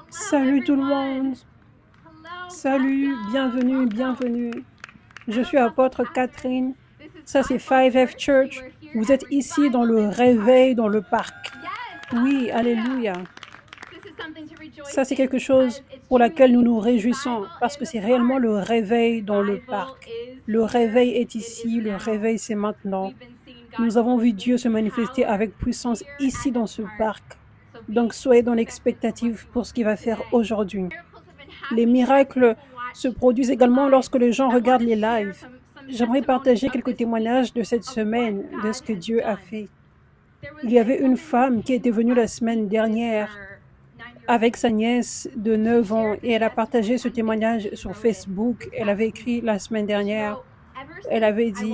Salut tout le monde. Salut, bienvenue, bienvenue. Je suis apôtre Catherine. Ça c'est 5F Church. Vous êtes ici dans le réveil dans le parc. Oui, alléluia. Ça c'est quelque chose pour laquelle nous nous réjouissons parce que c'est réellement le réveil dans le parc. Le réveil est ici, le réveil c'est maintenant. Nous avons vu Dieu se manifester avec puissance ici dans ce parc. Donc soyez dans l'expectative pour ce qu'il va faire aujourd'hui. Les miracles se produisent également lorsque les gens regardent les lives. J'aimerais partager quelques témoignages de cette semaine, de ce que Dieu a fait. Il y avait une femme qui était venue la semaine dernière avec sa nièce de 9 ans et elle a partagé ce témoignage sur Facebook. Elle avait écrit la semaine dernière. Elle avait dit,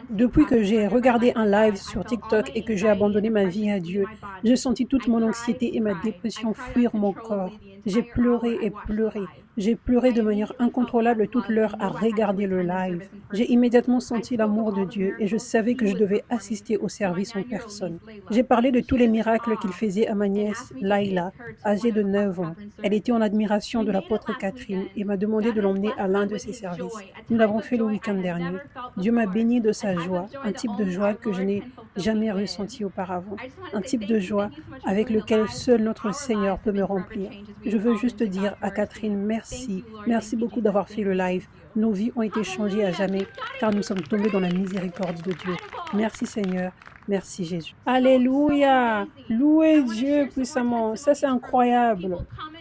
depuis que j'ai regardé un live sur TikTok et que j'ai abandonné ma vie à Dieu, j'ai senti toute mon anxiété et ma dépression fuir mon corps. J'ai pleuré et pleuré. J'ai pleuré de manière incontrôlable toute l'heure à regarder le live. J'ai immédiatement senti l'amour de Dieu et je savais que je devais assister au service en personne. J'ai parlé de tous les miracles qu'il faisait à ma nièce, Laila, âgée de 9 ans. Elle était en admiration de l'apôtre Catherine et m'a demandé de l'emmener à l'un de ses services. Nous l'avons fait le week-end dernier. Dieu m'a béni de sa joie, un type de joie que je n'ai jamais ressenti auparavant, un type de joie avec lequel seul notre Seigneur peut me remplir. Je veux juste dire à Catherine, merci. Merci beaucoup d'avoir fait le live. Nos vies ont été changées à jamais car nous sommes tombés dans la miséricorde de Dieu. Merci Seigneur. Merci Jésus. Alléluia. Louez Dieu puissamment. Ça, c'est incroyable.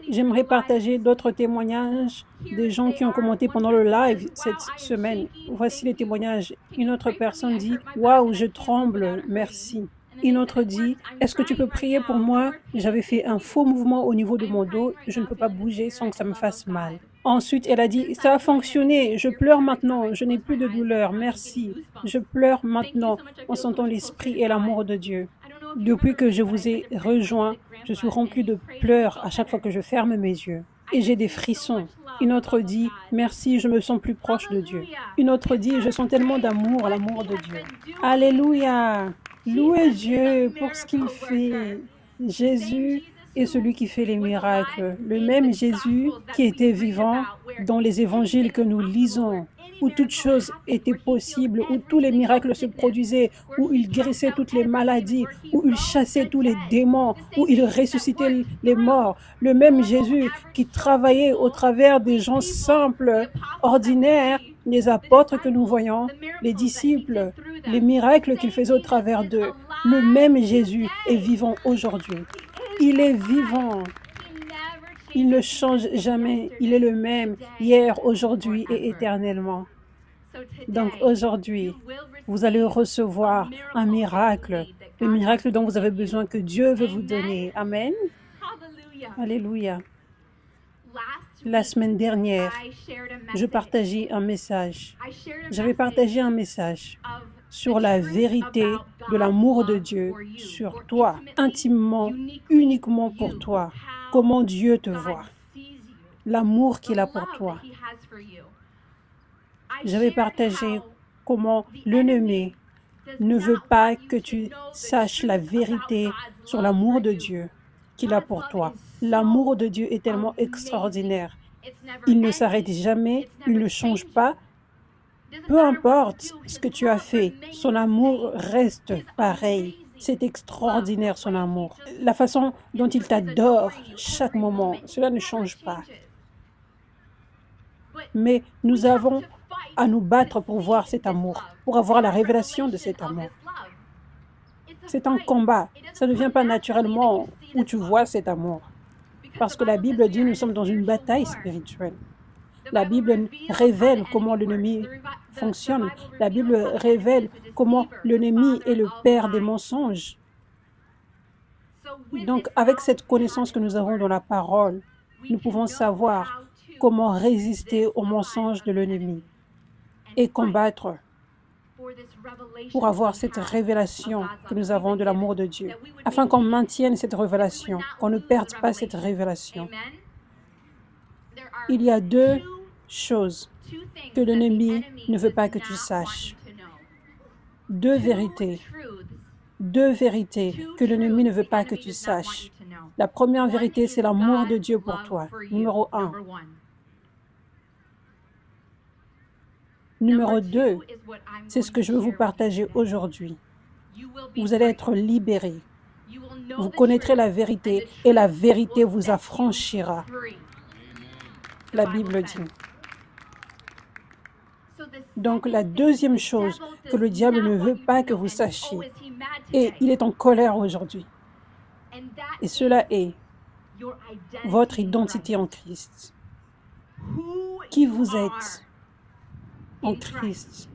J'aimerais partager d'autres témoignages des gens qui ont commenté pendant le live cette semaine. Voici les témoignages. Une autre personne dit, « Waouh, je tremble, merci. » Une autre dit, « Est-ce que tu peux prier pour moi? J'avais fait un faux mouvement au niveau de mon dos. Je ne peux pas bouger sans que ça me fasse mal. » Ensuite, elle a dit, « Ça a fonctionné. Je pleure maintenant. Je n'ai plus de douleur. Merci. Je pleure maintenant en sentant l'esprit et l'amour de Dieu. Depuis que je vous ai rejoint, je suis remplie de pleurs à chaque fois que je ferme mes yeux. Et j'ai des frissons. » Une autre dit, « Merci, je me sens plus proche de Dieu. » Une autre dit, « Je sens tellement d'amour, l'amour de Dieu. » Alléluia. Louez Dieu pour ce qu'il fait. Jésus est celui qui fait les miracles. Le même Jésus qui était vivant dans les évangiles que nous lisons, où toutes choses étaient possibles, où tous les miracles se produisaient, où il guérissait toutes les maladies, où il chassait tous les démons, où il ressuscitait les morts. Le même Jésus qui travaillait au travers des gens simples, ordinaires, les apôtres que nous voyons, les disciples, les miracles qu'il faisait au travers d'eux. Le même Jésus est vivant aujourd'hui. Il est vivant. Il ne change jamais. Il est le même hier, aujourd'hui et éternellement. Donc aujourd'hui, vous allez recevoir un miracle, le miracle dont vous avez besoin que Dieu veut vous donner. Amen. Alléluia. La semaine dernière, je partageais un message. J'avais partagé un message sur la vérité de l'amour de Dieu sur toi, intimement, uniquement pour toi. Comment Dieu te voit, l'amour qu'il a pour toi. J'avais partagé comment l'ennemi ne veut pas que tu saches la vérité sur l'amour de Dieu qu'il a pour toi. L'amour de Dieu est tellement extraordinaire. Il ne s'arrête jamais, il ne change pas. Peu importe ce que tu as fait, son amour reste pareil. C'est extraordinaire son amour. La façon dont il t'adore chaque moment, cela ne change pas. Mais nous avons à nous battre pour voir cet amour, pour avoir la révélation de cet amour. C'est un combat. Ça ne vient pas naturellement où tu vois cet amour. Parce que la Bible dit que nous sommes dans une bataille spirituelle. La Bible révèle comment l'ennemi fonctionne. La Bible révèle comment l'ennemi est le père des mensonges. Donc, avec cette connaissance que nous avons dans la parole, nous pouvons savoir comment résister aux mensonges de l'ennemi et combattre pour avoir cette révélation que nous avons de l'amour de Dieu, afin qu'on maintienne cette révélation, qu'on ne perde pas cette révélation. Il y a deux choses que l'ennemi ne veut pas que tu saches. Deux vérités que l'ennemi ne veut pas que tu saches. La première vérité, c'est l'amour de Dieu pour toi. Numéro 1. Numéro 2, c'est ce que je veux vous partager aujourd'hui. Vous allez être libérés. Vous connaîtrez la vérité et la vérité vous affranchira. La Bible dit. Donc la deuxième chose que le diable ne veut pas que vous sachiez, et il est en colère aujourd'hui, et cela est votre identité en Christ. Qui vous êtes en Christ.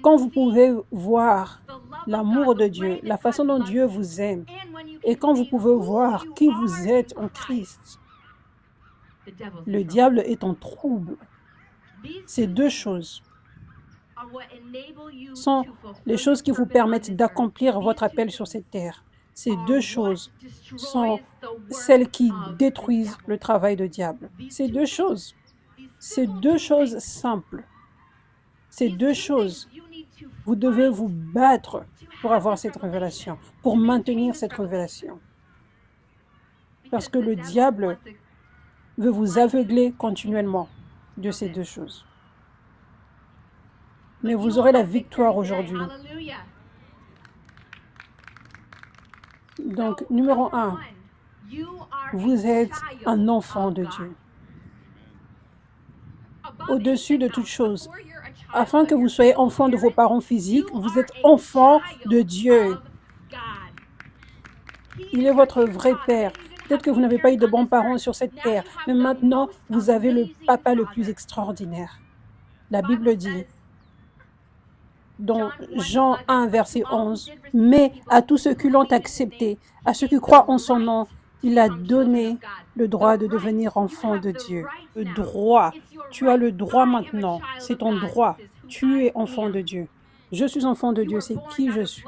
Quand vous pouvez voir l'amour de Dieu, la façon dont Dieu vous aime, et quand vous pouvez voir qui vous êtes en Christ, le diable est en trouble. Ces deux choses sont les choses qui vous permettent d'accomplir votre appel sur cette terre. Ces deux choses sont celles qui détruisent le travail du diable. Ces deux choses simples. Ces deux choses, vous devez vous battre pour avoir cette révélation, pour maintenir cette révélation. Parce que le diable veut vous aveugler continuellement de ces deux choses. Mais vous aurez la victoire aujourd'hui. Donc, numéro 1, vous êtes un enfant de Dieu. Au-dessus de toute chose, afin que vous soyez enfant de vos parents physiques, vous êtes enfant de Dieu. Il est votre vrai Père. Peut-être que vous n'avez pas eu de bons parents sur cette terre, mais maintenant, vous avez le papa le plus extraordinaire. La Bible dit, dans Jean 1, verset 11, « Mais à tous ceux qui l'ont accepté, à ceux qui croient en son nom, il a donné le droit de devenir enfant de Dieu. » Le droit. Tu as le droit maintenant. C'est ton droit. Tu es enfant de Dieu. Je suis enfant de Dieu, c'est qui je suis.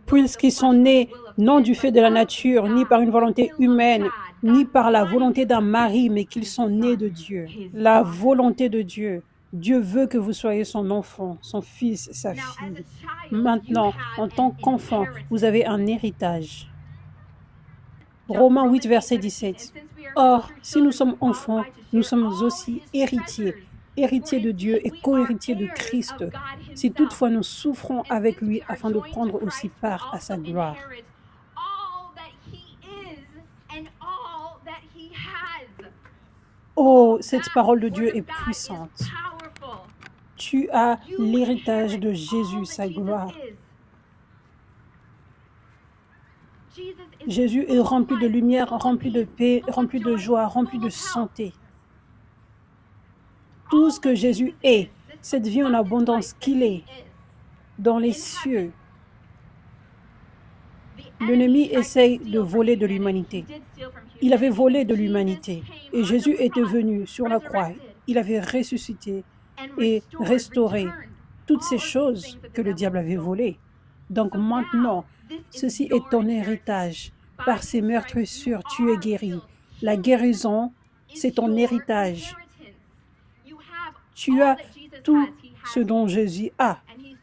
Puisqu'ils sont nés non du fait de la nature, ni par une volonté humaine, ni par la volonté d'un mari, mais qu'ils sont nés de Dieu. La volonté de Dieu. Dieu veut que vous soyez son enfant, son fils, sa fille. Maintenant, en tant qu'enfant, vous avez un héritage. Romains 8, verset 17. Or, si nous sommes enfants, nous sommes aussi héritiers, héritiers de Dieu et co-héritiers de Christ, si toutefois nous souffrons avec lui afin de prendre aussi part à sa gloire. Oh, cette parole de Dieu est puissante. Tu as l'héritage de Jésus, sa gloire. Jésus est rempli de lumière, rempli de paix, rempli de joie, rempli de santé. Tout ce que Jésus est, cette vie en abondance qu'il est, dans les cieux. L'ennemi essaye de voler de l'humanité. Il avait volé de l'humanité et Jésus était venu sur la croix. Il avait ressuscité et restauré toutes ces choses que le diable avait volées. Donc maintenant, ceci est ton héritage. Par ces meurtrissures, tu es guéri. La guérison, c'est ton héritage. Tu as tout ce dont Jésus a.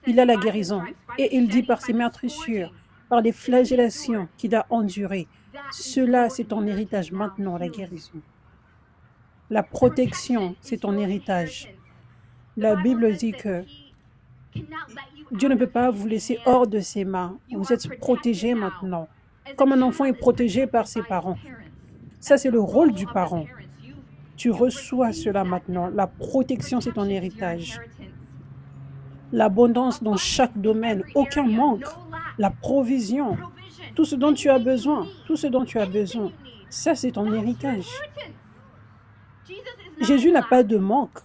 Il a la guérison. Et il dit par ses meurtrissures, par les flagellations qu'il a endurées, cela, c'est ton héritage maintenant, la guérison. La protection, c'est ton héritage. La Bible dit que Dieu ne peut pas vous laisser hors de ses mains. Vous êtes protégés maintenant, comme un enfant est protégé par ses parents. Ça, c'est le rôle du parent. Tu reçois cela maintenant. La protection, c'est ton héritage. L'abondance dans chaque domaine, aucun manque. La provision, tout ce dont tu as besoin, ça, c'est ton héritage. Jésus n'a pas de manque.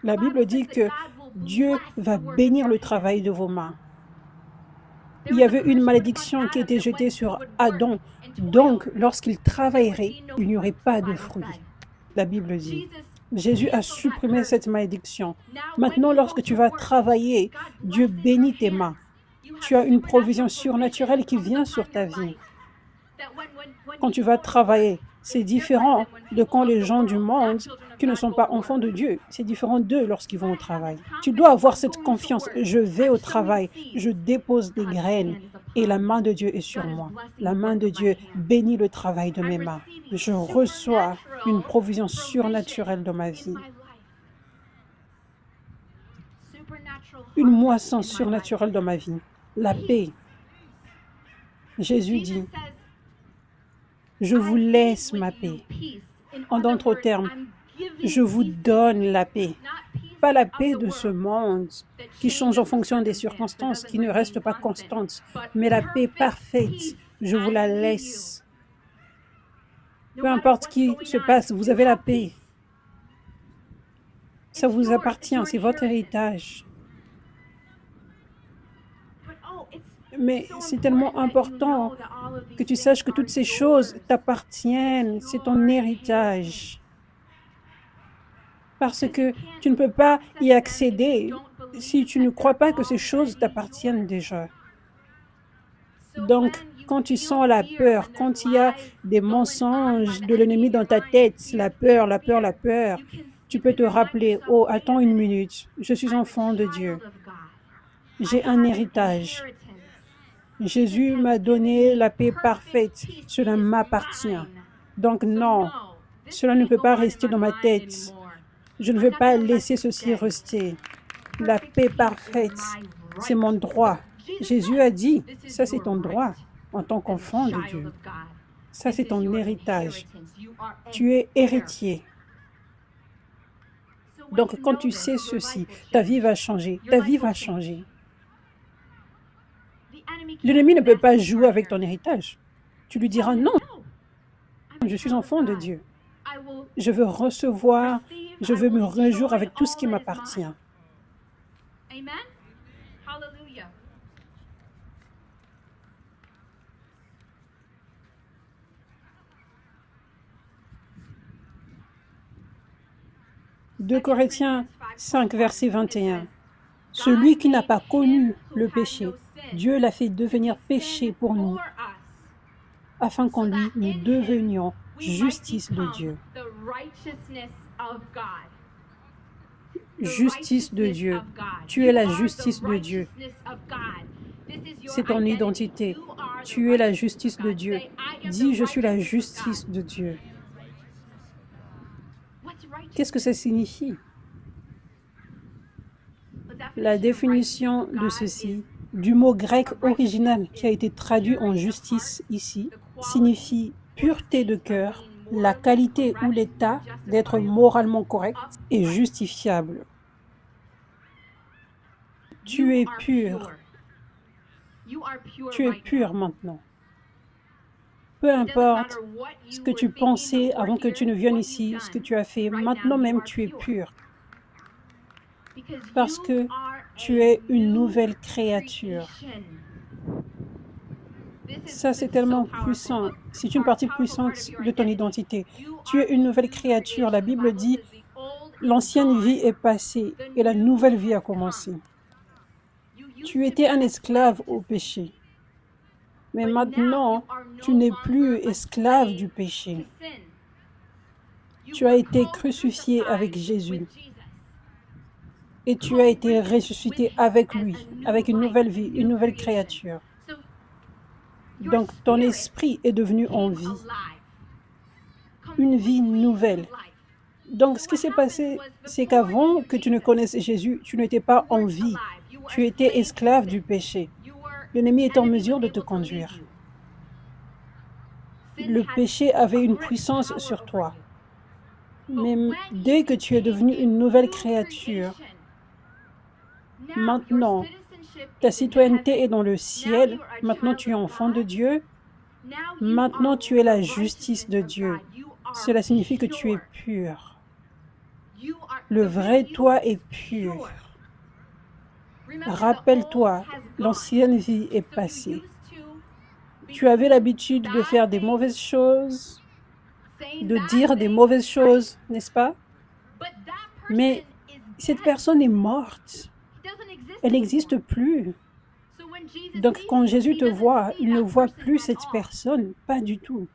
La Bible dit que Dieu va bénir le travail de vos mains. Il y avait une malédiction qui était jetée sur Adam. Donc, lorsqu'il travaillerait, il n'y aurait pas de fruits. La Bible dit. Jésus a supprimé cette malédiction. Maintenant, lorsque tu vas travailler, Dieu bénit tes mains. Tu as une provision surnaturelle qui vient sur ta vie. Quand tu vas travailler, c'est différent de quand les gens du monde qui ne sont pas enfants de Dieu. C'est différent d'eux lorsqu'ils vont au travail. Tu dois avoir cette confiance. Je vais au travail, je dépose des graines et la main de Dieu est sur moi. La main de Dieu bénit le travail de mes mains. Je reçois une provision surnaturelle dans ma vie. Une moisson surnaturelle dans ma vie. La paix. Jésus dit, je vous laisse ma paix. En d'autres termes, je vous donne la paix. Pas la paix de ce monde qui change en fonction des circonstances, qui ne reste pas constante, mais la paix parfaite. Je vous la laisse. Peu importe ce qui se passe, vous avez la paix. Ça vous appartient, c'est votre héritage. Mais c'est tellement important que tu saches que toutes ces choses t'appartiennent, c'est ton héritage. Parce que tu ne peux pas y accéder si tu ne crois pas que ces choses t'appartiennent déjà. Donc, quand tu sens la peur, quand il y a des mensonges de l'ennemi dans ta tête, la peur, tu peux te rappeler, oh, attends une minute, je suis enfant de Dieu. J'ai un héritage. Jésus m'a donné la paix parfaite. Cela m'appartient. Donc non, cela ne peut pas rester dans ma tête. Je ne veux pas laisser ceci rester. La paix parfaite, c'est mon droit. Jésus a dit, ça c'est ton droit en tant qu'enfant de Dieu. Ça c'est ton héritage. Tu es héritier. Donc quand tu sais ceci, ta vie va changer. Ta vie va changer. L'ennemi ne peut pas jouer avec ton héritage. Tu lui diras non, je suis enfant de Dieu. Je veux recevoir, je veux me réjouir avec tout ce qui m'appartient. Amen. Hallelujah. 2 Corinthiens 5, verset 21. Celui qui n'a pas connu le péché, Dieu l'a fait devenir péché pour nous, afin qu'en lui, nous devenions justice de Dieu. Justice de Dieu. Tu es la justice de Dieu. C'est ton identité. Tu es la justice de Dieu. Dis, je suis la justice de Dieu. Qu'est-ce que ça signifie? La définition de ceci, du mot grec original qui a été traduit en justice ici, signifie pureté de cœur, la qualité ou l'état d'être moralement correct et justifiable. Tu es pur. Tu es pur maintenant. Peu importe ce que tu pensais avant que tu ne viennes ici, ce que tu as fait, maintenant même tu es pur. Parce que tu es une nouvelle créature. Ça, c'est tellement puissant. C'est une partie puissante de ton identité. Tu es une nouvelle créature. La Bible dit, l'ancienne vie est passée et la nouvelle vie a commencé. Tu étais un esclave au péché. Mais maintenant, tu n'es plus esclave du péché. Tu as été crucifié avec Jésus. Et tu as été ressuscité avec lui, avec une nouvelle vie, une nouvelle créature. Donc, ton esprit est devenu en vie. Une vie nouvelle. Donc, ce qui s'est passé, c'est qu'avant que tu ne connaisses Jésus, tu n'étais pas en vie. Tu étais esclave du péché. L'ennemi est en mesure de te conduire. Le péché avait une puissance sur toi. Mais dès que tu es devenu une nouvelle créature, maintenant, ta citoyenneté est dans le ciel. Maintenant, tu es enfant de Dieu. Maintenant, tu es la justice de Dieu. Cela signifie que tu es pur. Le vrai toi est pur. Rappelle-toi, l'ancienne vie est passée. Tu avais l'habitude de faire des mauvaises choses, de dire des mauvaises choses, n'est-ce pas? Mais cette personne est morte. Elle n'existe plus. Donc, quand Jésus te voit, il ne voit plus cette personne, pas du tout.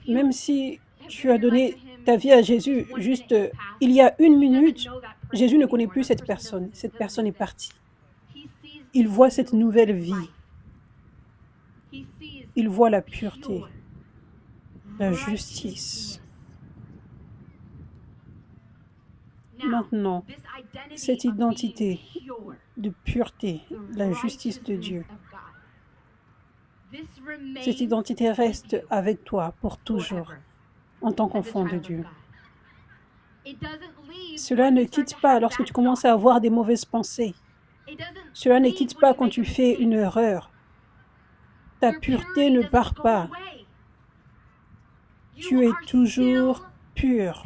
Même si tu as donné ta vie à Jésus juste il y a 1 minute, Jésus ne connaît plus cette personne. Cette personne est partie. Il voit cette nouvelle vie. Il voit la pureté, la justice. Maintenant, cette identité de pureté, la justice de Dieu, cette identité reste avec toi pour toujours, en tant qu'enfant de Dieu. Cela ne quitte pas lorsque tu commences à avoir des mauvaises pensées. Cela ne quitte pas quand tu fais une erreur. Ta pureté ne part pas. Tu es toujours pur.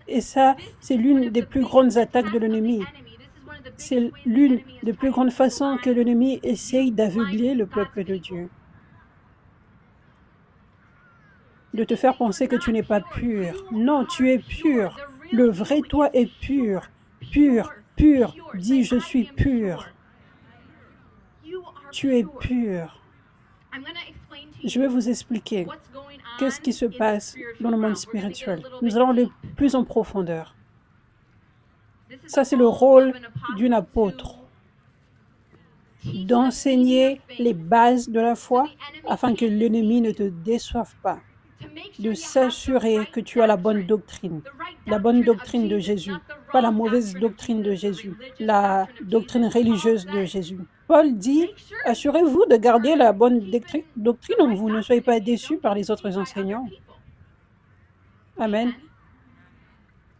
Et ça, c'est l'une des plus grandes attaques de l'ennemi. C'est l'une des plus grandes façons que l'ennemi essaye d'aveugler le peuple de Dieu. De te faire penser que tu n'es pas pur. Non, tu es pur. Le vrai toi est pur. Pur, pur. Dis, je suis pur. Tu es pur. Je vais vous expliquer qu'est-ce qui se passe dans le monde spirituel. Nous allons aller plus en profondeur. Ça, c'est le rôle d'une apôtre. D'enseigner les bases de la foi afin que l'ennemi ne te déçoive pas. De s'assurer que tu as la bonne doctrine de Jésus, pas la mauvaise doctrine de Jésus, la doctrine religieuse de Jésus. Paul dit, assurez-vous de garder la bonne doctrine, où vous ne soyez pas déçus par les autres enseignants. Amen.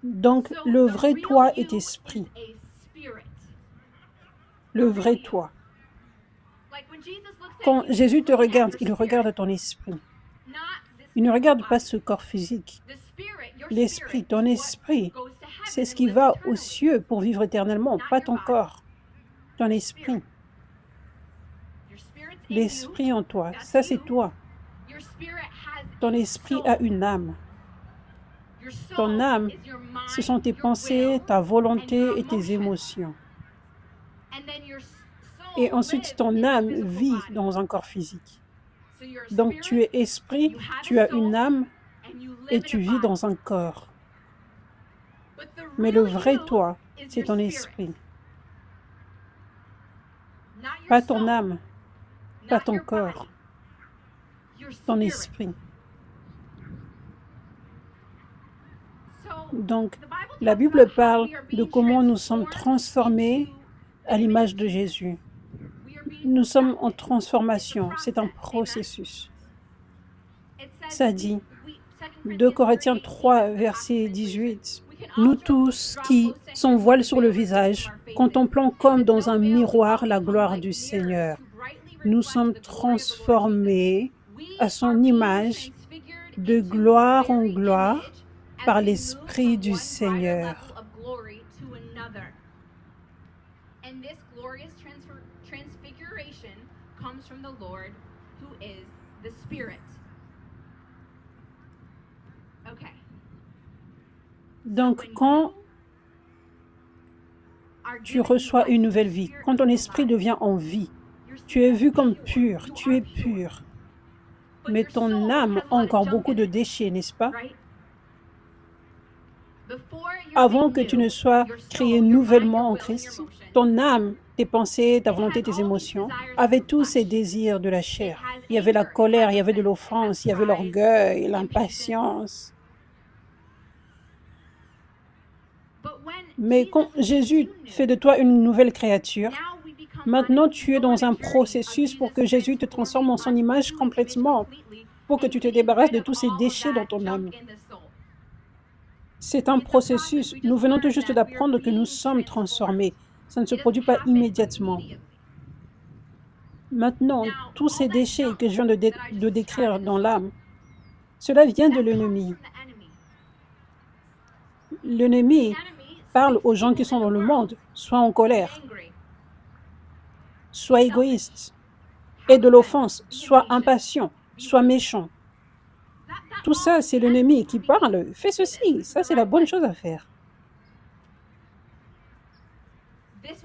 Donc, le vrai toi est esprit. Le vrai toi. Quand Jésus te regarde, il regarde ton esprit. Il ne regarde pas ce corps physique. L'esprit, ton esprit, c'est ce qui va aux cieux pour vivre éternellement, pas ton corps, ton esprit. L'esprit en toi, ça c'est toi. Ton esprit a une âme. Ton âme, ce sont tes pensées, ta volonté et tes émotions. Et ensuite, ton âme vit dans un corps physique. Donc, tu es esprit, tu as une âme et tu vis dans un corps. Mais le vrai toi, c'est ton esprit. Pas ton âme, pas ton corps, ton esprit. Donc, la Bible parle de comment nous sommes transformés à l'image de Jésus. Nous sommes en transformation, c'est un processus. Ça dit, 2 Corinthiens 3, verset 18, « Nous tous qui, sans voile sur le visage, contemplons comme dans un miroir la gloire du Seigneur, nous sommes transformés à son image de gloire en gloire par l'Esprit du Seigneur. » Donc, quand tu reçois une nouvelle vie, quand ton esprit devient en vie, tu es vu comme pur, tu es pur. Mais ton âme a encore beaucoup de déchets, n'est-ce pas? Avant que tu ne sois créé nouvellement en Christ, ton âme, tes pensées, ta volonté, tes émotions, avaient tous ces désirs de la chair. Il y avait la colère, il y avait de l'offense, il y avait l'orgueil, l'impatience. Mais quand Jésus fait de toi une nouvelle créature, maintenant tu es dans un processus pour que Jésus te transforme en son image complètement, pour que tu te débarrasses de tous ces déchets dans ton âme. C'est un processus. Nous venons tout juste d'apprendre que nous sommes transformés. Ça ne se produit pas immédiatement. Maintenant, tous ces déchets que je viens de décrire dans l'âme, cela vient de l'ennemi. L'ennemi parle aux gens qui sont dans le monde, soit en colère, soit égoïste, et de l'offense, soit impatient, soit méchant. Tout ça, c'est l'ennemi qui parle. Fais ceci, ça c'est la bonne chose à faire.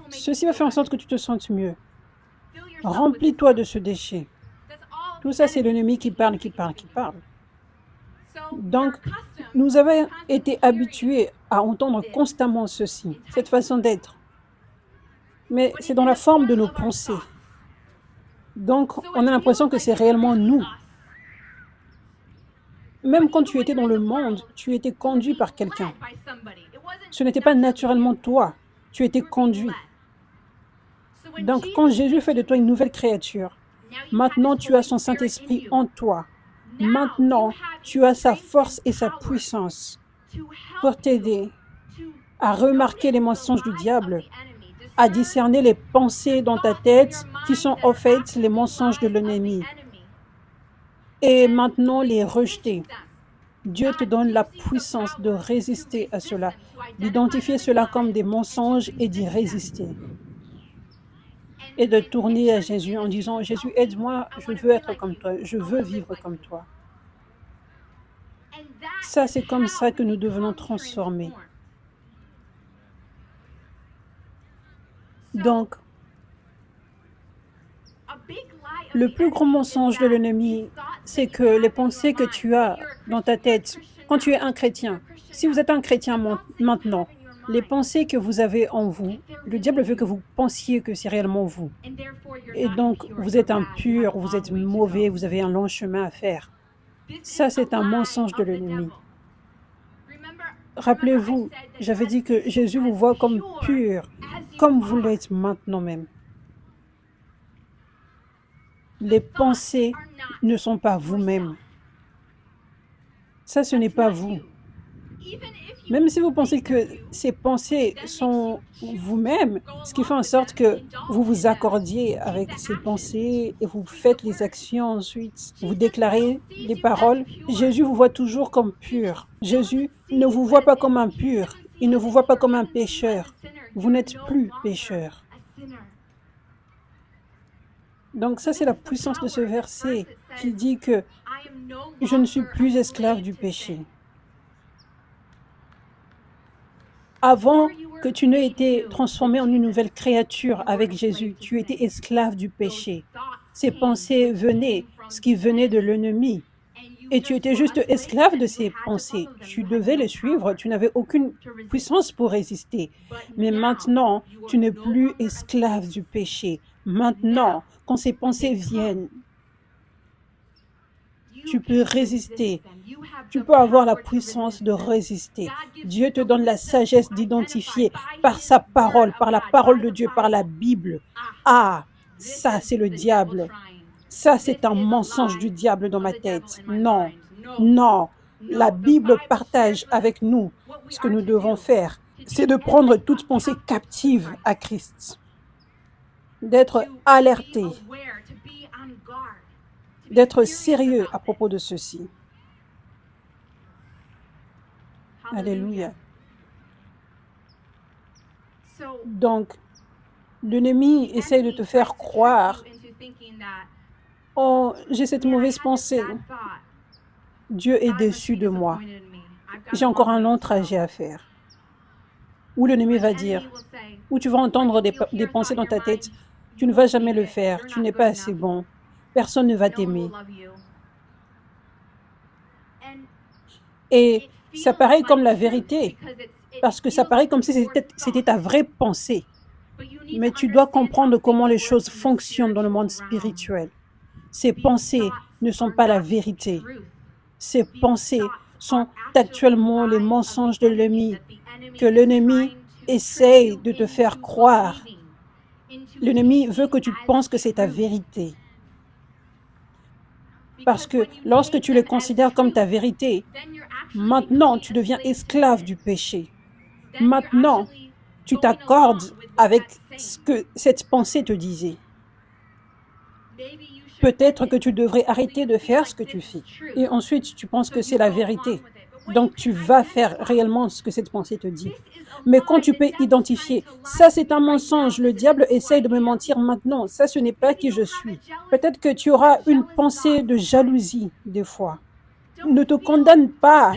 Ceci va faire en sorte que tu te sentes mieux. Remplis-toi de ce déchet. Tout ça, c'est l'ennemi qui parle, qui parle, qui parle. Donc, nous avons été habitués à entendre constamment ceci, cette façon d'être. Mais c'est dans la forme de nos pensées. Donc, on a l'impression que c'est réellement nous. Même quand tu étais dans le monde, tu étais conduit par quelqu'un. Ce n'était pas naturellement toi, tu étais conduit. Donc, quand Jésus fait de toi une nouvelle créature, maintenant tu as son Saint-Esprit en toi. Maintenant, tu as sa force et sa puissance pour t'aider à remarquer les mensonges du diable, à discerner les pensées dans ta tête qui sont en fait les mensonges de l'ennemi et maintenant les rejeter. Dieu te donne la puissance de résister à cela, d'identifier cela comme des mensonges et d'y résister. Et de tourner à Jésus en disant « Jésus, aide-moi, je veux être comme toi, je veux vivre comme toi. » Ça, c'est comme ça que nous devenons transformés. Donc, le plus gros mensonge de l'ennemi, c'est que les pensées que tu as dans ta tête, quand tu es un chrétien, si vous êtes un chrétien maintenant, les pensées que vous avez en vous, le diable veut que vous pensiez que c'est réellement vous. Et donc, vous êtes impur, vous êtes mauvais, vous avez un long chemin à faire. Ça, c'est un mensonge de l'ennemi. Rappelez-vous, j'avais dit que Jésus vous voit comme pur, comme vous l'êtes maintenant même. Les pensées ne sont pas vous-même. Ça, ce n'est pas vous. Même si vous pensez que ces pensées sont vous-même, ce qui fait en sorte que vous vous accordiez avec ces pensées et vous faites les actions ensuite, vous déclarez les paroles, Jésus vous voit toujours comme pur. Jésus ne vous voit pas comme impur, il ne vous voit pas comme un pécheur. Vous n'êtes plus pécheur. Donc ça, c'est la puissance de ce verset qui dit que je ne suis plus esclave du péché. Avant que tu n'aies été transformé en une nouvelle créature avec Jésus, tu étais esclave du péché. Ces pensées venaient, ce qui venait de l'ennemi. Et tu étais juste esclave de ces pensées. Tu devais les suivre, tu n'avais aucune puissance pour résister. Mais maintenant, tu n'es plus esclave du péché. Maintenant, quand ces pensées viennent, tu peux résister. Tu peux avoir la puissance de résister. Dieu te donne la sagesse d'identifier par sa parole, par la parole de Dieu, par la Bible. Ah, ça c'est le diable. Ça c'est un mensonge du diable dans ma tête. Non, non. La Bible partage avec nous ce que nous devons faire. C'est de prendre toute pensée captive à Christ. D'être alerté. D'être sérieux à propos de ceci. Alléluia. Donc, l'ennemi essaye de te faire croire « Oh, j'ai cette mauvaise pensée. Dieu est déçu de moi. J'ai encore un long trajet à faire. » Ou l'ennemi va dire, ou tu vas entendre des pensées dans ta tête « Tu ne vas jamais le faire, tu n'es pas assez bon. Personne ne va t'aimer. » Et ça paraît comme la vérité, parce que ça paraît comme si c'était ta vraie pensée. Mais tu dois comprendre comment les choses fonctionnent dans le monde spirituel. Ces pensées ne sont pas la vérité. Ces pensées sont actuellement les mensonges de l'ennemi, que l'ennemi essaye de te faire croire. L'ennemi veut que tu penses que c'est ta vérité. Parce que lorsque tu les considères comme ta vérité, maintenant tu deviens esclave du péché. Maintenant, tu t'accordes avec ce que cette pensée te disait. Peut-être que tu devrais arrêter de faire ce que tu fais. Et ensuite, tu penses que c'est la vérité. Donc, tu vas faire réellement ce que cette pensée te dit. Mais quand tu peux identifier, ça c'est un mensonge, le diable essaye de me mentir maintenant, ça ce n'est pas qui je suis. Peut-être que tu auras une pensée de jalousie des fois. Ne te condamne pas.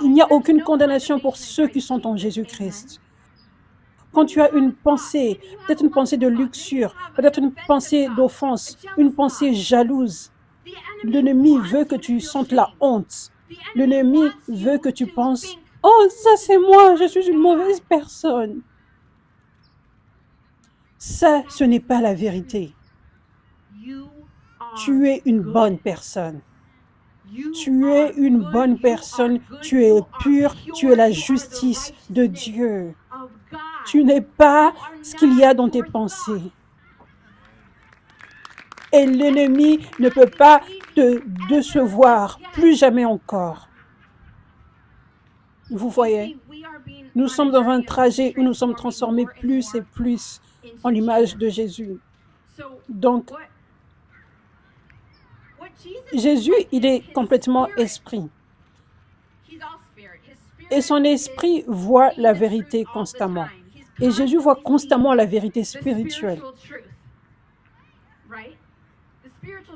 Il n'y a aucune condamnation pour ceux qui sont en Jésus-Christ. Quand tu as une pensée, peut-être une pensée de luxure, peut-être une pensée d'offense, une pensée jalouse, l'ennemi veut que tu sentes la honte. L'ennemi veut que tu penses « Oh, ça c'est moi, je suis une mauvaise personne. » Ça, ce n'est pas la vérité. Tu es une bonne personne. Tu es une bonne personne, tu es pur, tu es la justice de Dieu. Tu n'es pas ce qu'il y a dans tes pensées. Et l'ennemi ne peut pas te décevoir, plus jamais encore. Vous voyez, nous sommes dans un trajet où nous sommes transformés plus et plus en l'image de Jésus. Donc, Jésus, il est complètement esprit. Et son esprit voit la vérité constamment. Et Jésus voit constamment la vérité spirituelle.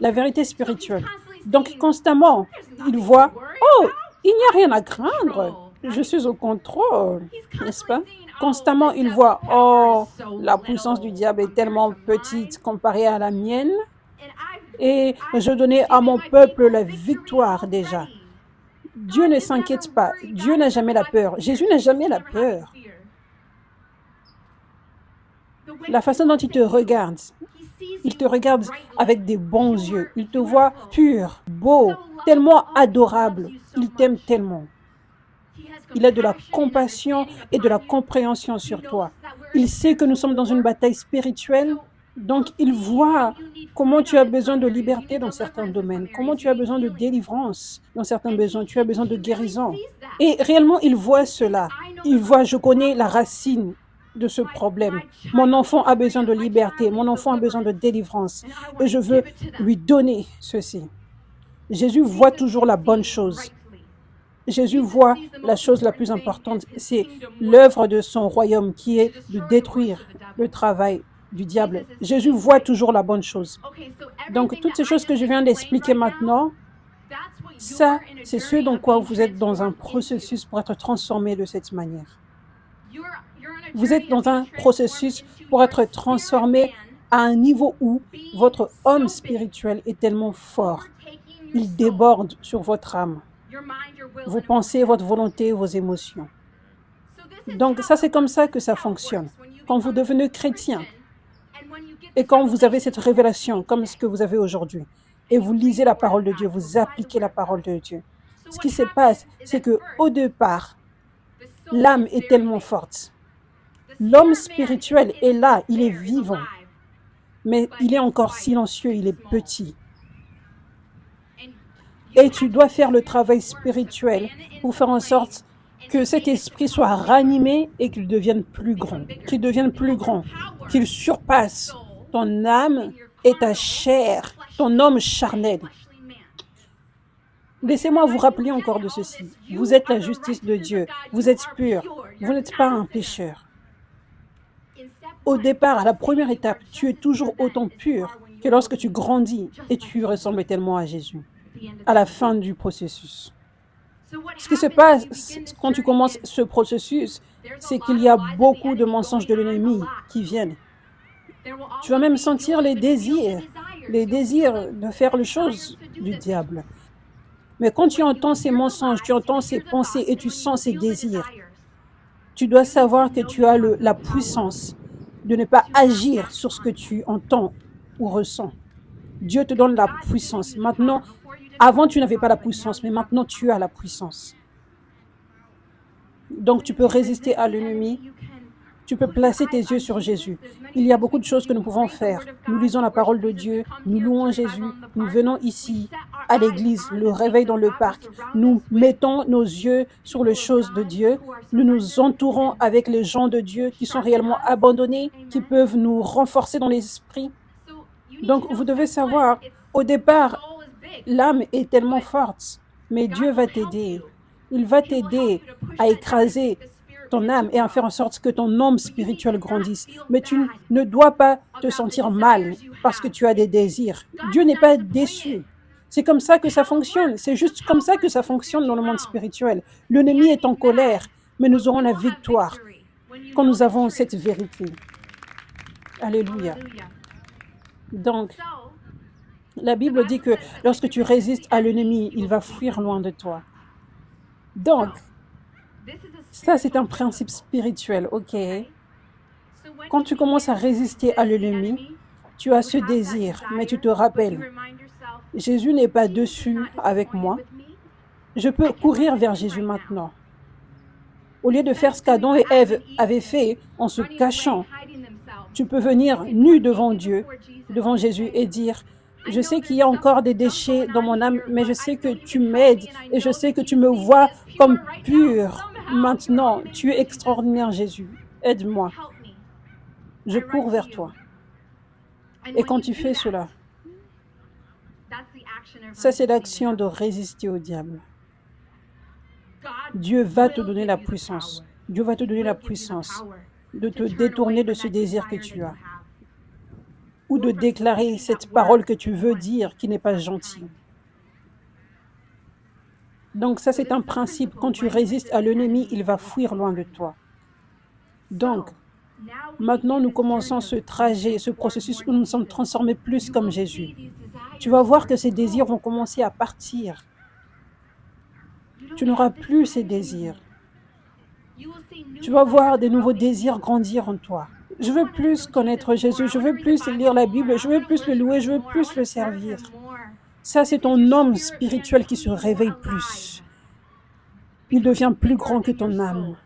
La vérité spirituelle. Donc, constamment, il voit, oh, il n'y a rien à craindre. Je suis au contrôle, n'est-ce pas? Constamment, il voit, oh, la puissance du diable est tellement petite comparée à la mienne. Et je donnais à mon peuple la victoire déjà. Dieu ne s'inquiète pas. Dieu n'a jamais la peur. Jésus n'a jamais la peur. La façon dont il te regarde avec des bons yeux. Il te voit pur, beau, tellement adorable. Il t'aime tellement. Il a de la compassion et de la compréhension sur toi. Il sait que nous sommes dans une bataille spirituelle. Donc, il voit comment tu as besoin de liberté dans certains domaines, comment tu as besoin de délivrance dans certains besoins, tu as besoin de guérison. Et réellement, il voit cela. Il voit, je connais la racine de ce problème. Mon enfant a besoin de liberté, mon enfant a besoin de délivrance et je veux lui donner ceci. Jésus voit toujours la bonne chose. Jésus voit la chose la plus importante, c'est l'œuvre de son royaume qui est de détruire le travail du diable. Jésus voit toujours la bonne chose. Donc, toutes ces choses que je viens d'expliquer maintenant, ça, c'est ce dans quoi vous êtes dans un processus pour être transformé de cette manière. Vous êtes dans un processus pour être transformé à un niveau où votre homme spirituel est tellement fort. Il déborde sur votre âme. Vos pensées, votre volonté, vos émotions. Donc, ça, c'est comme ça que ça fonctionne. Quand vous devenez chrétien, et quand vous avez cette révélation, comme ce que vous avez aujourd'hui, et vous lisez la parole de Dieu, vous appliquez la parole de Dieu, ce qui se passe, c'est qu'au départ, l'âme est tellement forte. L'homme spirituel est là, il est vivant, mais il est encore silencieux, il est petit. Et tu dois faire le travail spirituel pour faire en sorte que cet esprit soit ranimé et qu'il devienne plus grand, qu'il surpasse ton âme et ta chair, ton homme charnel. Laissez-moi vous rappeler encore de ceci. Vous êtes la justice de Dieu, vous êtes pur, vous n'êtes pas un pécheur. Au départ, à la première étape, tu es toujours autant pur que lorsque tu grandis et tu ressembles tellement à Jésus. À la fin du processus. Ce qui se passe quand tu commences ce processus, c'est qu'il y a beaucoup de mensonges de l'ennemi qui viennent. Tu vas même sentir les désirs de faire les choses du diable. Mais quand tu entends ces mensonges, tu entends ces pensées et tu sens ces désirs, tu dois savoir que tu as la puissance de ne pas agir sur ce que tu entends ou ressens. Dieu te donne la puissance. Maintenant, avant, tu n'avais pas la puissance, mais maintenant, tu as la puissance. Donc, tu peux résister à l'ennemi. Tu peux placer tes yeux sur Jésus. Il y a beaucoup de choses que nous pouvons faire. Nous lisons la parole de Dieu, nous louons Jésus, nous venons ici, à l'église, le réveil dans le parc. Nous mettons nos yeux sur les choses de Dieu. Nous nous entourons avec les gens de Dieu qui sont réellement abandonnés, qui peuvent nous renforcer dans l'esprit. Donc, vous devez savoir, au départ, l'âme est tellement forte, mais Dieu va t'aider. Il va t'aider à écraser ton âme et à faire en sorte que ton homme spirituel grandisse. Mais tu ne dois pas te sentir mal parce que tu as des désirs. Dieu n'est pas déçu. C'est comme ça que ça fonctionne. C'est juste comme ça que ça fonctionne dans le monde spirituel. L'ennemi est en colère, mais nous aurons la victoire quand nous avons cette vérité. Alléluia. Donc, la Bible dit que lorsque tu résistes à l'ennemi, il va fuir loin de toi. Donc, ça c'est un principe spirituel, ok? Quand tu commences à résister à l'ennemi, tu as ce désir, mais tu te rappelles, Jésus n'est pas dessus avec moi. Je peux courir vers Jésus maintenant. Au lieu de faire ce qu'Adam et Ève avaient fait en se cachant, tu peux venir nu devant Dieu, devant Jésus et dire, je sais qu'il y a encore des déchets dans mon âme, mais je sais que tu m'aides et je sais que tu me vois comme pur. Maintenant, tu es extraordinaire, Jésus. Aide-moi. Je cours vers toi. Et quand tu fais cela, ça c'est l'action de résister au diable. Dieu va te donner la puissance. Dieu va te donner la puissance de te détourner de ce désir que tu as. Ou de déclarer cette parole que tu veux dire qui n'est pas gentille. Donc ça c'est un principe. Quand tu résistes à l'ennemi, il va fuir loin de toi. Donc, maintenant nous commençons ce trajet, ce processus où nous sommes transformés plus comme Jésus. Tu vas voir que ces désirs vont commencer à partir. Tu n'auras plus ces désirs. Tu vas voir des nouveaux désirs grandir en toi. Je veux plus connaître Jésus, je veux plus lire la Bible, je veux plus le louer, je veux plus le servir. Ça, c'est ton homme spirituel qui se réveille plus. Il devient plus grand que ton âme.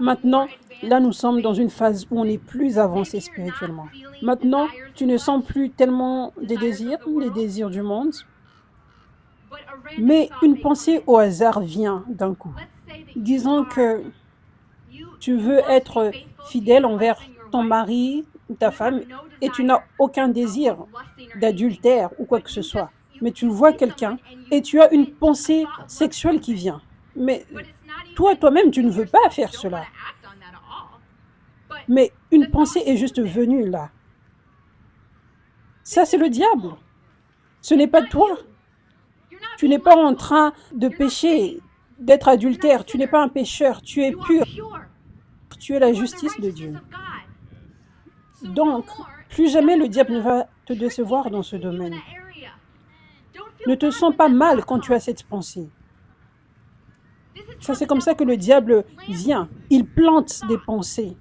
Maintenant, là, nous sommes dans une phase où on est plus avancé spirituellement. Maintenant, tu ne sens plus tellement des désirs du monde, mais une pensée au hasard vient d'un coup. Disons que tu veux être fidèle envers ton mari ou ta femme et tu n'as aucun désir d'adultère ou quoi que ce soit. Mais tu vois quelqu'un et tu as une pensée sexuelle qui vient. Mais toi-même, tu ne veux pas faire cela. Mais une pensée est juste venue là. Ça, c'est le diable. Ce n'est pas toi. Tu n'es pas en train de pécher, d'être adultère. Tu n'es pas un pécheur. Tu es pur. Tu es la justice de Dieu. Donc, plus jamais le diable ne va te décevoir dans ce domaine. Ne te sens pas mal quand tu as cette pensée. Ça, c'est comme ça que le diable vient. Il plante des pensées,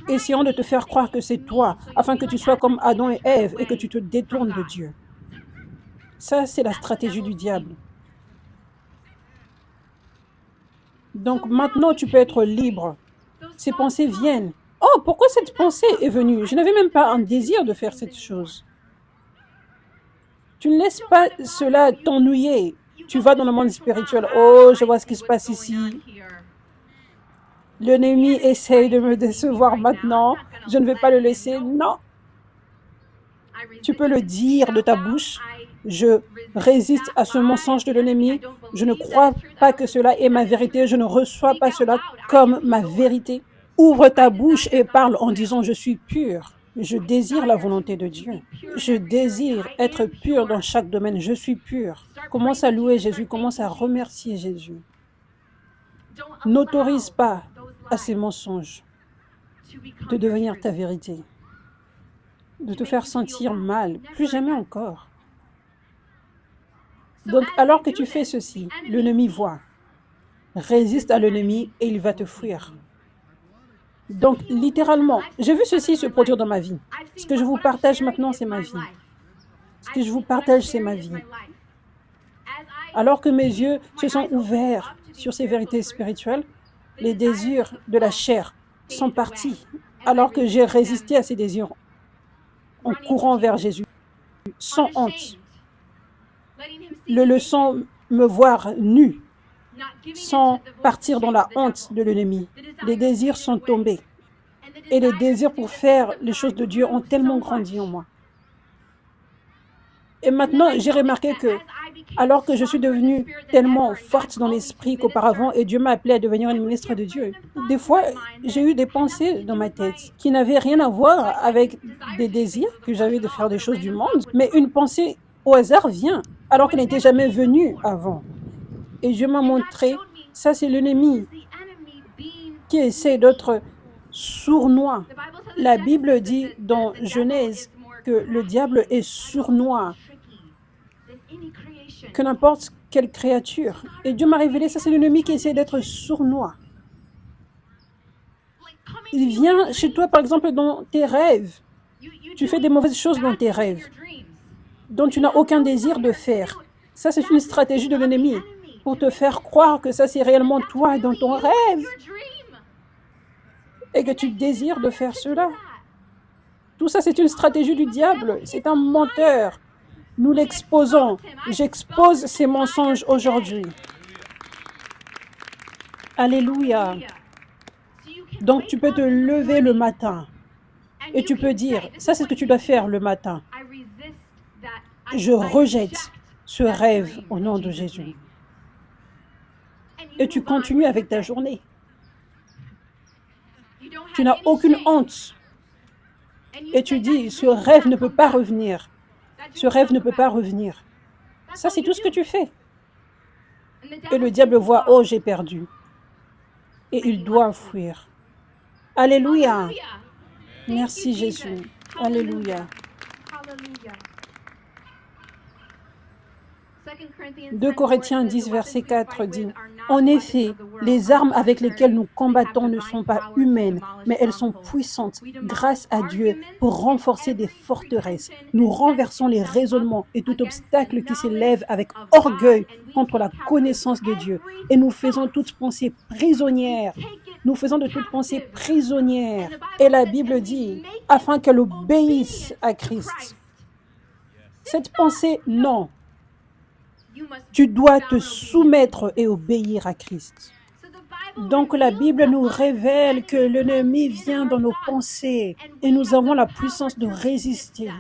essayant de te faire croire que c'est toi, afin que tu sois comme Adam et Ève et que tu te détournes de Dieu. Ça, c'est la stratégie du diable. Donc maintenant, tu peux être libre. Ces pensées viennent. Oh, pourquoi cette pensée est venue? Je n'avais même pas un désir de faire cette chose. Tu ne laisses pas cela t'ennuyer. Tu vas dans le monde spirituel. Oh, je vois ce qui se passe ici. L'ennemi essaye de me décevoir maintenant. Je ne vais pas le laisser. Non. Tu peux le dire de ta bouche. Je résiste à ce mensonge de l'ennemi. Je ne crois pas que cela est ma vérité. Je ne reçois pas cela comme ma vérité. Ouvre ta bouche et parle en disant « Je suis pur ». Je désire la volonté de Dieu. Je désire être pur dans chaque domaine. Je suis pur. Commence à louer Jésus. Commence à remercier Jésus. N'autorise pas à ces mensonges de devenir ta vérité, de te faire sentir mal, plus jamais encore. Donc, alors que tu fais ceci, l'ennemi voit. Résiste à l'ennemi et il va te fuir. Donc, littéralement, j'ai vu ceci se produire dans ma vie. Ce que je vous partage maintenant, c'est ma vie. Ce que je vous partage, c'est ma vie. Alors que mes yeux se sont ouverts sur ces vérités spirituelles, les désirs de la chair sont partis. Alors que j'ai résisté à ces désirs en courant vers Jésus, sans honte, le laissant me voir nu, sans partir dans la honte de l'ennemi. Les désirs sont tombés. Et les désirs pour faire les choses de Dieu ont tellement grandi en moi. Et maintenant, j'ai remarqué que, alors que je suis devenue tellement forte dans l'esprit qu'auparavant, et Dieu m'a appelée à devenir une ministre de Dieu, des fois, j'ai eu des pensées dans ma tête qui n'avaient rien à voir avec des désirs que j'avais de faire des choses du monde, mais une pensée au hasard vient, alors qu'elle n'était jamais venue avant. Et Dieu m'a montré, ça c'est l'ennemi qui essaie d'être sournois. La Bible dit dans Genèse que le diable est sournois. que n'importe quelle créature. Et Dieu m'a révélé, ça c'est l'ennemi qui essaie d'être sournois. Il vient chez toi, par exemple, dans tes rêves. Tu fais des mauvaises choses dans tes rêves, dont tu n'as aucun désir de faire. Ça, c'est une stratégie de l'ennemi pour te faire croire que ça, c'est réellement toi dans ton rêve et que tu désires de faire cela. Tout ça, c'est une stratégie du diable. C'est un menteur. Nous l'exposons. J'expose ces mensonges aujourd'hui. Alléluia. Donc, tu peux te lever le matin et tu peux dire, ça c'est ce que tu dois faire le matin. Je rejette ce rêve au nom de Jésus. Et tu continues avec ta journée. Tu n'as aucune honte. Et tu dis, ce rêve ne peut pas revenir. Ce rêve ne peut pas revenir. Ça, c'est tout ce que tu fais. Et le diable voit, oh, j'ai perdu. Et il doit fuir. Alléluia. Merci Jésus. Alléluia. 2 Corinthiens 10, verset 4 dit, « En effet, les armes avec lesquelles nous combattons ne sont pas humaines, mais elles sont puissantes grâce à Dieu pour renforcer des forteresses. Nous renversons les raisonnements et tout obstacle qui s'élève avec orgueil contre la connaissance de Dieu. Et nous faisons toute pensée prisonnière. Nous faisons de toute pensée prisonnière. » Et la Bible dit, afin qu'elle obéisse à Christ. Cette pensée, non. Tu dois te soumettre et obéir à Christ. Donc la Bible nous révèle que l'ennemi vient dans nos pensées et nous avons la puissance de résister.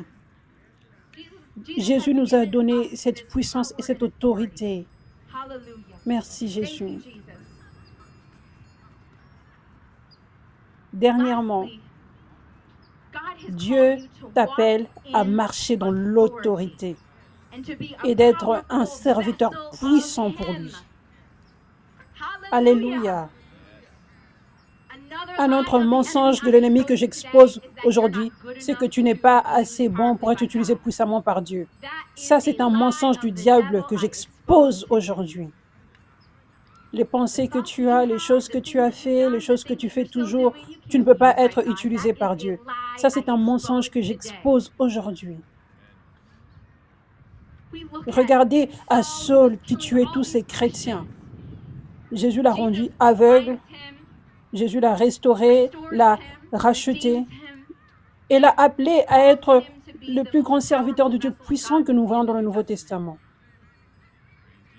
Jésus nous a donné cette puissance et cette autorité. Merci Jésus. Dernièrement, Dieu t'appelle à marcher dans l'autorité et d'être un serviteur puissant pour lui. Alléluia. Un autre mensonge de l'ennemi que j'expose aujourd'hui, c'est que tu n'es pas assez bon pour être utilisé puissamment par Dieu. Ça, c'est un mensonge du diable que j'expose aujourd'hui. Les pensées que tu as, les choses que tu as fait, les choses que tu fais toujours, tu ne peux pas être utilisé par Dieu. Ça, c'est un mensonge que j'expose aujourd'hui. Regardez à Saul qui tuait tous ces chrétiens. Jésus l'a rendu aveugle, Jésus l'a restauré, l'a racheté et l'a appelé à être le plus grand serviteur de Dieu puissant que nous voyons dans le Nouveau Testament.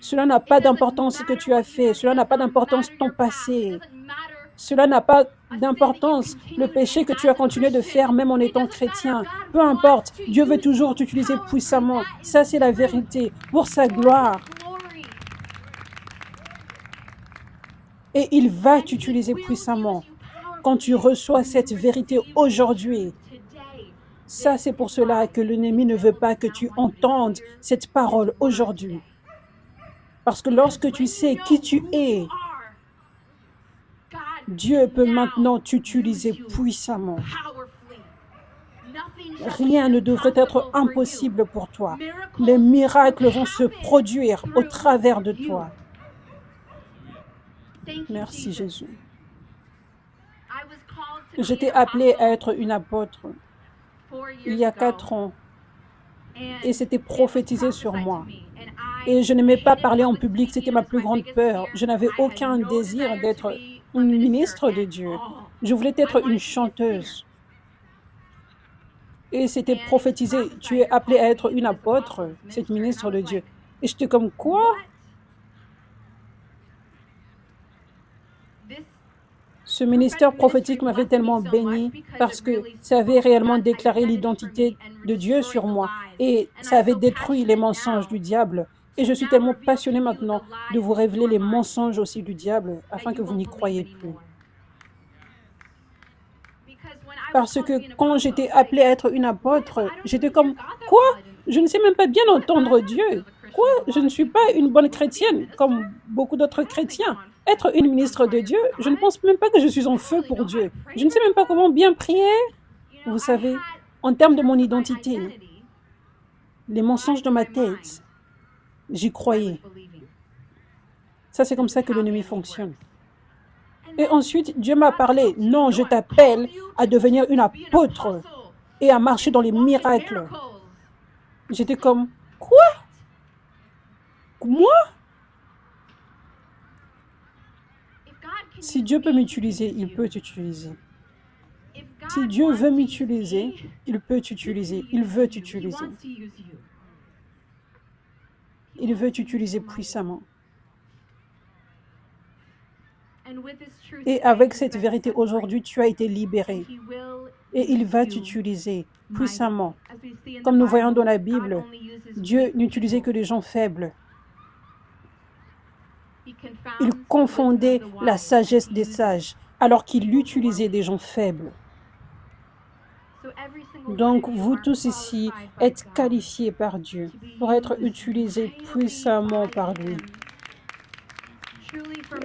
Cela n'a pas d'importance ce que tu as fait, cela n'a pas d'importance ton passé, cela n'a pas d'importance le péché que tu as continué de faire même en étant chrétien. Peu importe, Dieu veut toujours t'utiliser puissamment. Ça, c'est la vérité, pour sa gloire. Et il va t'utiliser puissamment quand tu reçois cette vérité aujourd'hui. Ça, c'est pour cela que l'ennemi ne veut pas que tu entendes cette parole aujourd'hui. Parce que lorsque tu sais qui tu es, Dieu peut maintenant t'utiliser puissamment. Rien ne devrait être impossible pour toi. Les miracles vont se produire au travers de toi. Merci Jésus. J'étais appelée à être une apôtre il y a 4 ans et c'était prophétisé sur moi. Et je n'aimais pas parler en public, c'était ma plus grande peur. Je n'avais aucun désir d'être une ministre de Dieu. Je voulais être une chanteuse. Et c'était prophétisé, tu es appelé à être une apôtre, cette ministre de Dieu. Et j'étais comme, quoi? Ce ministère prophétique m'avait tellement béni parce que ça avait réellement déclaré l'identité de Dieu sur moi et ça avait détruit les mensonges du diable. Et je suis tellement passionnée maintenant de vous révéler les mensonges aussi du diable afin que vous n'y croyez plus. Parce que quand j'étais appelée à être une apôtre, j'étais comme, quoi? Je ne sais même pas bien entendre Dieu. Quoi? Je ne suis pas une bonne chrétienne comme beaucoup d'autres chrétiens. Être une ministre de Dieu, je ne pense même pas que je suis en feu pour Dieu. Je ne sais même pas comment bien prier. Vous savez, en termes de mon identité, les mensonges de ma tête J'y I was croyais. believing. Ça, c'est comme ça que l'ennemi fonctionne. Et ensuite, Dieu m'a parlé. Non, je t'appelle à devenir une apôtre et à marcher dans les miracles. J'étais comme, quoi? Moi? Si Dieu peut m'utiliser, il peut t'utiliser. Si Dieu veut m'utiliser, il peut t'utiliser. Il veut t'utiliser. Il veut t'utiliser puissamment. Et avec cette vérité, aujourd'hui, tu as été libéré. Et il va t'utiliser puissamment. Comme nous voyons dans la Bible, Dieu n'utilisait que les gens faibles. Il confondait la sagesse des sages, alors qu'il utilisait des gens faibles. Donc, vous tous ici êtes qualifiés par Dieu pour être utilisés puissamment par lui.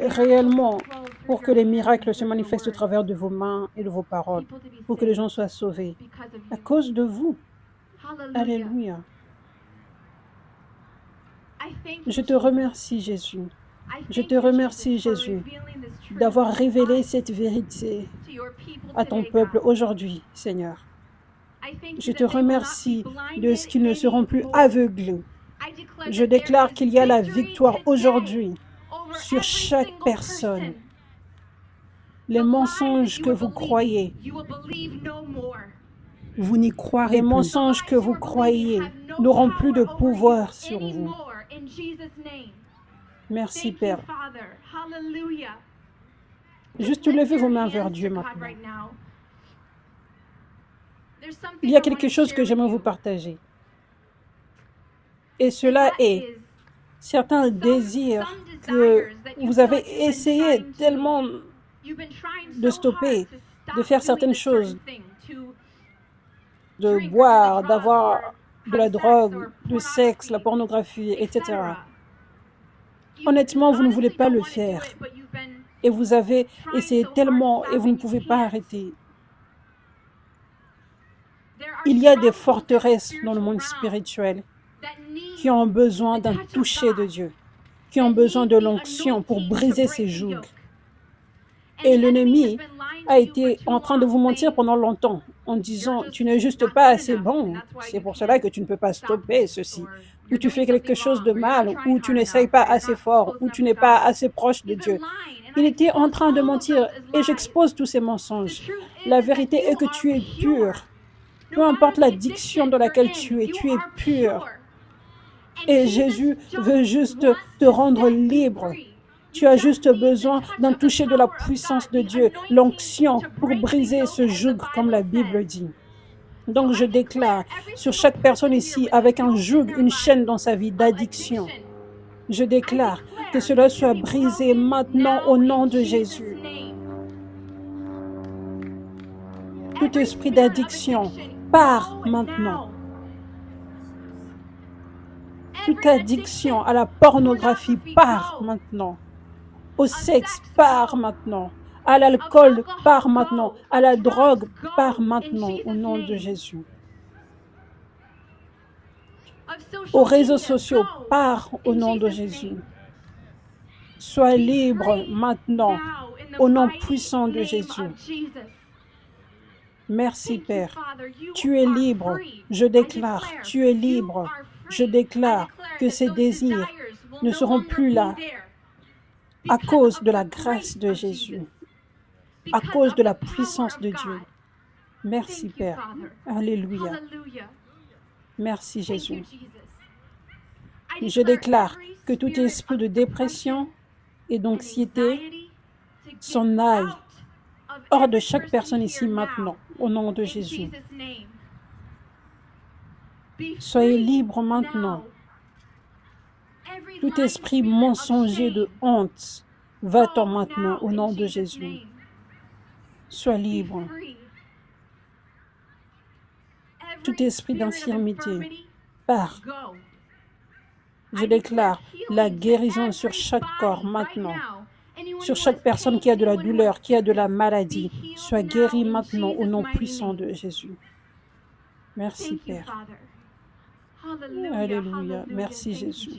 Réellement, pour que les miracles se manifestent au travers de vos mains et de vos paroles, pour que les gens soient sauvés, à cause de vous. Alléluia. Je te remercie, Jésus. Je te remercie, Jésus, d'avoir révélé cette vérité à ton peuple aujourd'hui, Seigneur. Je te remercie de ce qu'ils ne seront plus aveugles. Je déclare qu'il y a la victoire aujourd'hui sur chaque personne. Les mensonges que vous croyez, vous n'y croirez plus. Les mensonges que vous croyez n'auront plus de pouvoir sur vous. Merci, Père. Juste levez vos mains vers Dieu maintenant. Il y a quelque chose que j'aimerais vous partager. Et cela est certains désirs que vous avez essayé tellement de stopper, de faire certaines choses, de boire, d'avoir de la drogue, du sexe, la pornographie, etc. Honnêtement, vous ne voulez pas le faire. Et vous avez essayé tellement et vous ne pouvez pas arrêter. Il y a des forteresses dans le monde spirituel qui ont besoin d'un toucher de Dieu, qui ont besoin de l'onction pour briser ces jougs. Et l'ennemi a été en train de vous mentir pendant longtemps en disant « tu n'es juste pas assez bon, c'est pour cela que tu ne peux pas stopper ceci ». Ou tu fais quelque chose de mal, ou tu n'essayes pas assez fort, ou tu n'es pas assez proche de Dieu. Il était en train de mentir et j'expose tous ces mensonges. La vérité est que tu es pur. Peu importe l'addiction dans laquelle tu es pur. Et Jésus veut juste te rendre libre. Tu as juste besoin d'un toucher de la puissance de Dieu, l'onction pour briser ce joug, comme la Bible dit. Donc je déclare sur chaque personne ici avec un joug, une chaîne dans sa vie d'addiction. Je déclare que cela soit brisé maintenant au nom de Jésus. Tout esprit d'addiction part maintenant. Toute addiction à la pornographie part maintenant. Au sexe part maintenant. À l'alcool part maintenant. À la drogue part maintenant au nom de Jésus. Aux réseaux sociaux part au nom de Jésus. Sois libre maintenant au nom puissant de Jésus. Merci Père. Tu es libre. Je déclare, tu es libre. Je déclare que ces désirs ne seront plus là à cause de la grâce de Jésus, à cause de la puissance de Dieu. Merci Père. Alléluia. Merci Jésus. Je déclare que tout esprit de dépression et d'anxiété s'en aille hors de chaque personne ici maintenant, au nom de Jésus. Soyez libres maintenant. Tout esprit mensonger de honte, va-t'en maintenant au nom de Jésus. Sois libre. Tout esprit d'infirmité, pars. Je déclare la guérison sur chaque corps maintenant. Sur chaque personne qui a de la douleur, qui a de la maladie, sois guéri maintenant au nom puissant de Jésus. Merci Père. Alléluia. Merci Jésus.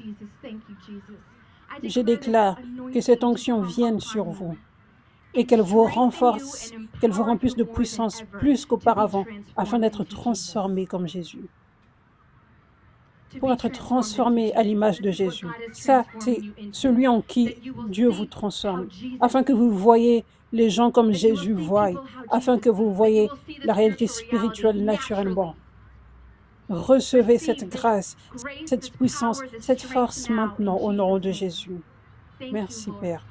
Je déclare que cette onction vienne sur vous et qu'elle vous renforce, qu'elle vous remplisse de puissance plus qu'auparavant, afin d'être transformé comme Jésus. Pour être transformé à l'image de Jésus. Ça, c'est celui en qui Dieu vous transforme, afin que vous voyez les gens comme Jésus voit, afin que vous voyez la réalité spirituelle naturellement. Recevez cette grâce, cette puissance, cette force maintenant au nom de Jésus. Merci Père.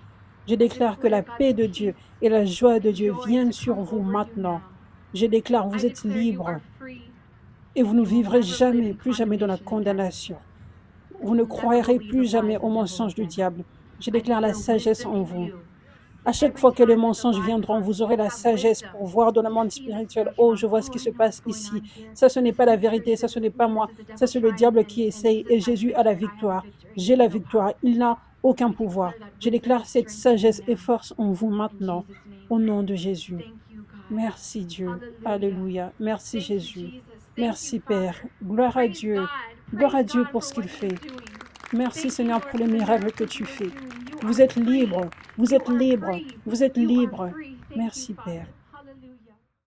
Je déclare que la paix de Dieu et la joie de Dieu viennent sur vous maintenant. Je déclare vous êtes libres et vous ne vivrez jamais, plus jamais dans la condamnation. Vous ne croirez plus jamais aux mensonges du diable. Je déclare la sagesse en vous. À chaque fois que les mensonges viendront, vous aurez la sagesse pour voir dans le monde spirituel. Oh, je vois ce qui se passe ici. Ça, ce n'est pas la vérité. Ça, ce n'est pas moi. Ça, c'est le diable qui essaye. Et Jésus a la victoire. J'ai la victoire. Il n'a aucun pouvoir. Je déclare cette sagesse et force en vous maintenant, au nom de Jésus. Merci Dieu. Alléluia. Merci Jésus. Merci Père. Gloire à Dieu. Gloire à Dieu pour ce qu'il fait. Merci Seigneur pour les miracles que tu fais. Vous êtes libre. Vous êtes libre. Vous êtes libre. Merci Père.